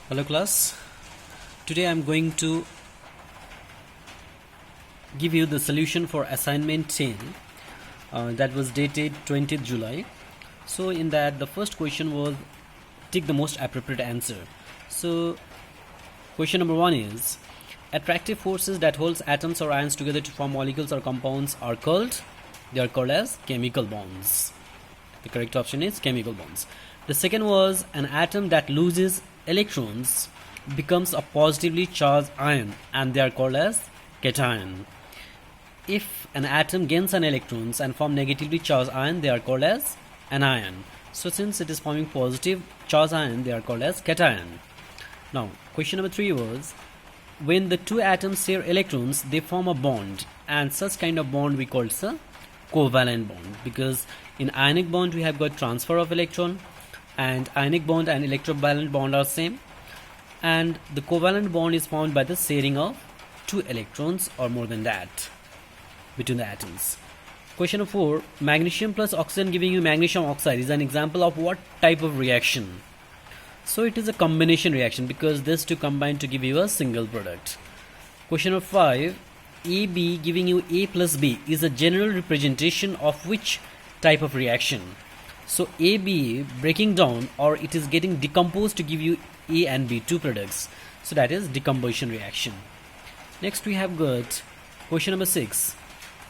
Hello class, today I am going to give you the solution for assignment 10 that was dated 20th July. So in that the first question was take the most appropriate answer. So question number 1 is attractive forces that holds atoms or ions together to form molecules or compounds are called as chemical bonds. The correct option is chemical bonds. The second was an atom that loses electrons becomes a positively charged ion and they are called as cation. If an atom gains an electrons and form negatively charged ion, they are called as anion. So since it is forming positive charged ion, they are called as cation. Now question number 3 was when the two atoms share electrons, they form a bond, and such kind of bond we call it a covalent bond, because in ionic bond we have got transfer of electron, and ionic bond and electrovalent bond are same, and the covalent bond is formed by the sharing of two electrons or more than that between the atoms. Question number 4, magnesium plus oxygen giving you magnesium oxide is an example of what type of reaction? So it is a combination reaction because these two combine to give you a single product. Question number 5, AB giving you A plus B is a general representation of which type of reaction? So AB breaking down, or it is getting decomposed to give you A and B, two products. So that is decomposition reaction. Next we have got question number 6.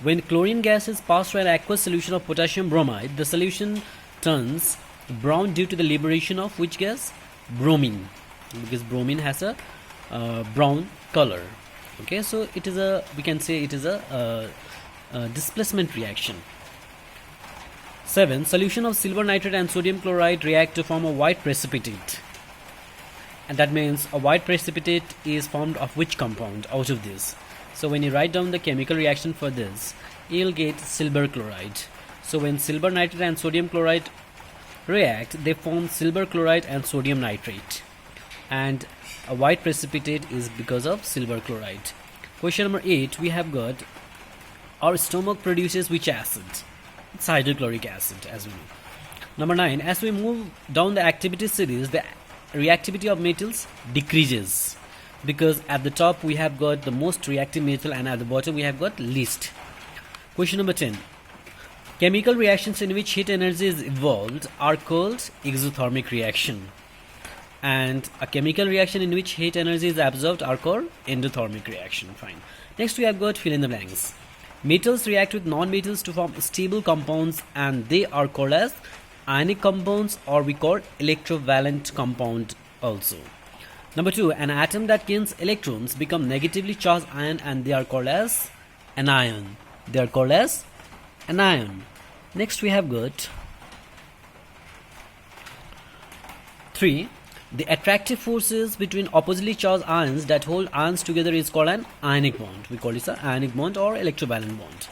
When chlorine gas is passed through an aqueous solution of potassium bromide, the solution turns brown due to the liberation of which gas? Bromine, because bromine has a brown color. Okay, so it is a, we can say it is a displacement reaction. 7. Solution of silver nitrate and sodium chloride react to form a white precipitate, and that means a white precipitate is formed of which compound out of this? So when you write down the chemical reaction for this, you'll get silver chloride. So when silver nitrate and sodium chloride react, they form silver chloride and sodium nitrate, and a white precipitate is because of silver chloride. Question number 8, we have got our stomach produces which acid? It's hydrochloric acid, as we know. Number 9, as we move down the activity series, the reactivity of metals decreases, because at the top we have got the most reactive metal and at the bottom we have got least. Question number 10, chemical reactions in which heat energy is evolved are called exothermic reaction, and a chemical reaction in which heat energy is absorbed are called endothermic reaction. Fine. Next we have got fill in the blanks. Metals react with non-metals to form stable compounds, and they are called as ionic compounds, or we call electrovalent compound also. Number 2, an atom that gains electrons become negatively charged ion, and they are called as anion. They are called as anion. Next we have got 3. The attractive forces between oppositely charged ions that hold ions together is called an ionic bond. We call it an ionic bond or electrovalent bond.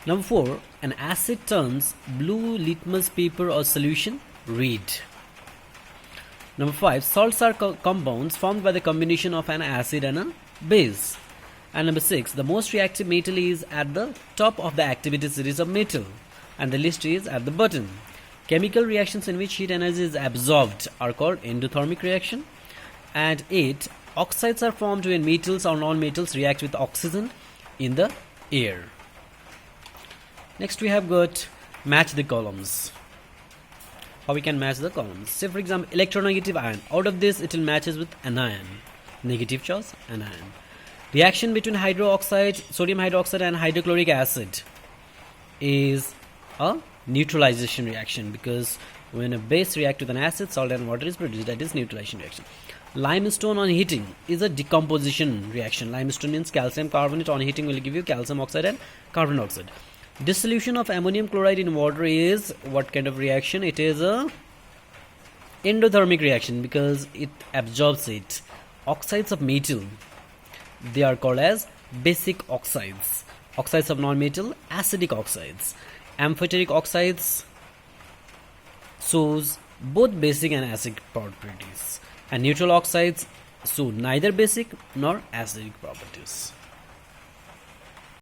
Number 4, an acid turns blue litmus paper or solution red. Number 5, salts are compounds formed by the combination of an acid and a base. And number 6, the most reactive metal is at the top of the activity series of metal, and the least is at the bottom. Chemical reactions in which heat energy is absorbed are called endothermic reaction. And 8, oxides are formed when metals or non-metals react with oxygen in the air. Next we have got match the columns. How we can match the columns? Say for example electronegative ion, out of this it will matches with anion, negative charge anion. Reaction between sodium hydroxide and hydrochloric acid is a neutralization reaction, because when a base reacts with an acid, salt and water is produced, that is neutralization reaction. Limestone on heating is a decomposition reaction. Limestone means calcium carbonate, on heating will give you calcium oxide and carbon dioxide. Dissolution of ammonium chloride in water is what kind of reaction? It is a endothermic reaction because it absorbs it. Oxides of metal, they are called as basic oxides. Oxides of non-metal, acidic oxides. Amphoteric oxides shows both basic and acidic properties, and neutral oxides show neither basic nor acidic properties.